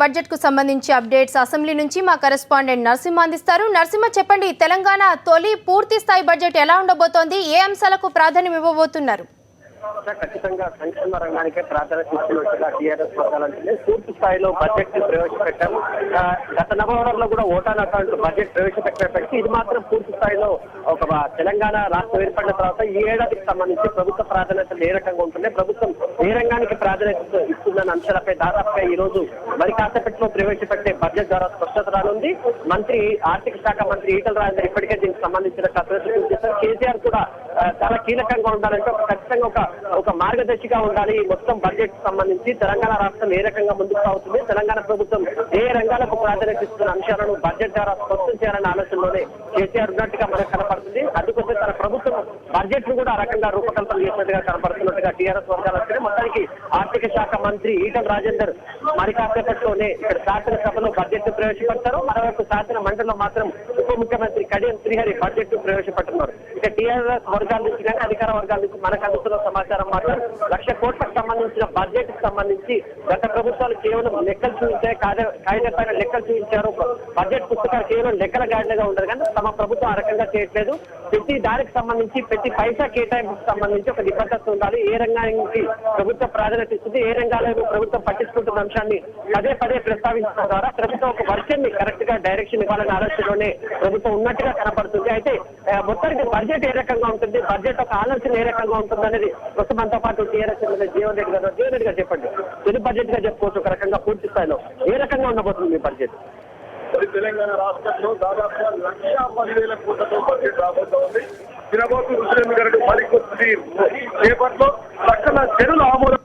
Budget కు సంబంధించి updates assembly నుంచి మా కరెస్పాండెంట్ నరసింహ అందిస్తారు. నరసింహ, చెప్పండి, తెలంగాణ తొలి పూర్తి స్థాయి బడ్జెట్ ఎలా ఉండబోతోంది? ఏ అంశాలకు ప్రాధాన్యం ఇవ్వబోతున్నారు? ఖచ్చితంగా సంక్షేమ రంగానికే ప్రాధాన్యత ఇస్తున్నట్టుగా టీఆర్ఎస్ వర్గాలంటే పూర్తి స్థాయిలో బడ్జెట్ ని ప్రవేశపెట్టారు. గత నవంబర్లో కూడా ఓటాన్ అకౌంట్ బడ్జెట్ ప్రవేశపెట్టినప్పటికీ ఇది మాత్రం పూర్తి స్థాయిలో ఒక తెలంగాణ రాష్ట్రం ఏర్పడిన తర్వాత ఈ ఏడాదికి సంబంధించి ప్రభుత్వ ప్రాధాన్యతలు ఏ రకంగా ఉంటున్నాయి, ప్రభుత్వం ఏ రంగానికి ప్రాధాన్యత ఇస్తుందన్న అంశాలపై దాదాపుగా ఈ రోజు మరి కాసేపట్లో ప్రవేశపెట్టే బడ్జెట్ ద్వారా స్పష్టత రానుంది. మంత్రి ఆర్థిక శాఖ మంత్రి ఈటల రాజేందర్ ఇప్పటికే దీనికి సంబంధించిన కసరత్తు చేశారు. కేసీఆర్ కూడా చాలా కీలకంగా ఉండాలంటే ఖచ్చితంగా ఒక మార్గదర్శిగా ఉండాలి. మొత్తం బడ్జెట్ సంబంధించి తెలంగాణ రాష్ట్రం ఏ రకంగా ముందుకు సాగుతుంది, తెలంగాణ ప్రభుత్వం ఏ రంగాలకు ప్రాధాన్యత ఇస్తున్న అంశాలను బడ్జెట్ ద్వారా స్పష్టం చేయాలన్న ఆలోచనలోనే కేసీఆర్ ఉన్నట్టుగా మనకు కనపడుతుంది. అందుకోసం తన ప్రభుత్వం బడ్జెట్ ను కూడా ఆ రకంగా రూపకల్పన చేసినట్టుగా కనపడుతున్నట్టుగా టీఆర్ఎస్ వర్గాలు వస్తే మొత్తానికి ఆర్థిక శాఖ మంత్రి ఈటల రాజేందర్ మరి కాసేపట్లోనే ఇక్కడ శాసనసభలో బడ్జెట్ ను ప్రవేశపెడతారు. మరోవైపు శాసన మండలిలో మాత్రం ఉప ముఖ్యమంత్రి కడియం శ్రీహరి బడ్జెట్ ను ప్రవేశపెడుతున్నారు. ఇక టీఆర్ఎస్ వర్గాల నుంచి కానీ అధికార వర్గాల నుంచి మనకు అందుతున్న సమాచారం మాత్రం 1,00,000 కోట్లకు సంబంధించిన బడ్జెట్ కు సంబంధించి గత ప్రభుత్వాలు కేవలం లెక్కలు చూపించాయి, కాగితం పైన లెక్కలు చూపించారు. బడ్జెట్ పుస్తకాలు కేవలం లెక్కల గాడిగా ఉండదు, కానీ తమ ప్రభుత్వం ఆ రకంగా చేయట్లేదు. ప్రతి దానికి సంబంధించి ప్రతి పైసా కేటాయింపుకు సంబంధించి ఒక నిబద్ధత ఉండాలి. ఏ రంగానికి ప్రభుత్వం ప్రాధాన్యత ఇస్తుంది, ఏ రంగాలను ప్రభుత్వం పట్టించుకుంటున్న అంశాన్ని పదే పదే ప్రస్తావించడం ద్వారా ప్రభుత్వం ఒక వర్షన్ ని కరెక్ట్ గా డైరెక్షన్ ఇవ్వాలనే ఆలోచనలోనే ప్రభుత్వం ఉన్నట్టుగా కనపడుతుంది. అయితే మొత్తానికి బడ్జెట్ ఏ రకంగా ఉంటుంది, బడ్జెట్ ఒక ఆలోచన ఏ రకంగా ఉంటుంది అనేది మనతో పాటు టీఆర్ఎస్ జీవన్ రెడ్డి గారు చెప్పండి. తొలి బడ్జెట్ గా చెప్పుకోవచ్చు ఒక రకంగా పూర్తి స్థాయిలో ఏ రకంగా ఉండబోతుంది మీ బడ్జెట్? తెలంగాణ రాష్ట్రంలో దాదాపుగా 1,10,000 కోట్లతో బడ్జెట్ రాబోతోంది. తినబోతు రుద్రేంద్ర గారికి మరికొద్ది సేపట్లో లక్షల చెరువుల ఆమోదం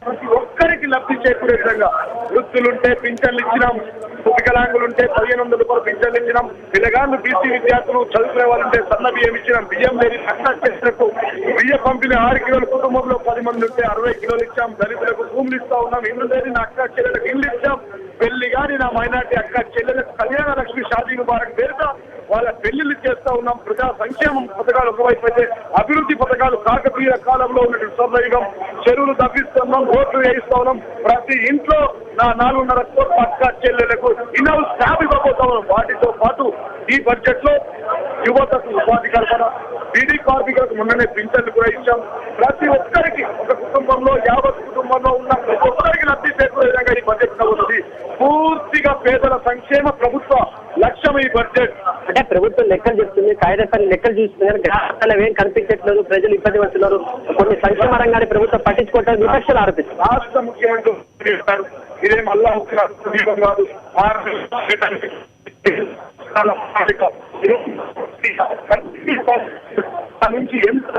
ప్రతి ఒక్కరికి లబ్ధి చేకూరే విధంగా వృత్తులుంటే పింఛన్లు ఇచ్చినాం, వికలాంగులుంటే 1,500 రూపాయలు పింఛన్లు ఇచ్చినాం, పిల్లగాళ్ళు బీసీ విద్యార్థులు చదువుకునే వాళ్ళంటే సన్న బియ్యం ఇచ్చినాం, బియ్యం లేని అక్కడ చేసినట్టు బియ్య పంపిణీ 6 కిలోలు, కుటుంబంలో 10 మంది ఉంటే 60 కిలోలు ఇచ్చాం, దళితులకు భూములు ఇస్తా ఉన్నాం, ఇల్లు లేని నా అక్క చెల్లెలకు ఇల్లు ఇచ్చాం, పెళ్లి గాని నా మైనార్టీ అక్క చెల్లెలకు కళ్యాణ లక్ష్మి షాదీ ముబారక్ పేరుతో వాళ్ళ పెళ్లిళ్ళు చేస్తా ఉన్నాం. ప్రజా సంక్షేమం పథకాలు ఒకవైపు అయితే అభివృద్ధి పథకాలు కాకతీయ కాలంలో ఉన్నటువంటి స్వర్ణయుగం, చెరువులు తవ్విస్తున్నాం, రోడ్లు వేయిస్తా ఉన్నాం, ప్రతి ఇంట్లో నా 4.5 కోట్ల అక్క చెల్లెలకు ఇన్నోవ్ స్టాప్ ఇవ్వబోతా ఉన్నాం. వాటితో పాటు ఈ బడ్జెట్ లో యువతకు ఉపాధి కల్పన, బీడీ కార్మికులకు మొన్ననే పింఛన్లు కూడా ఇచ్చాం. ప్రతి ఒక్కరికి ఒక కుటుంబంలో 50 కుటుంబంలో ఉన్న ప్రతి ఒక్కరికి లబ్ధి చేకూరే విధంగా ఈ బడ్జెట్ అవుతుంది. పూర్తిగా పేదల సంక్షేమ ప్రభుత్వ లక్ష్యం ఈ బడ్జెట్. అంటే ప్రభుత్వం లెక్కలు చెప్తుంది, కాగితాన్ని లెక్కలు చూస్తుంది, కానీ గ్రామాల్లో ఏం కనిపించట్లేదు, ప్రజలు ఇబ్బంది పడుతున్నారు, కొన్ని సంక్షేమ రంగాన్ని ప్రభుత్వం పట్టించుకోవట్లేదు విపక్షాలు ఆరోపిస్తారు. రాష్ట్ర ముఖ్యమంత్రి ఇదే మళ్ళా కాదు నుంచి ఎంత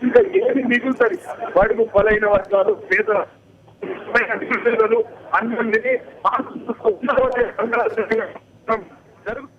ఇంకా ఏమి మిగులుతుంది? వాడుకు బలైన వర్గాలు, పేద అన్నింటినీ జరుగుతుంది.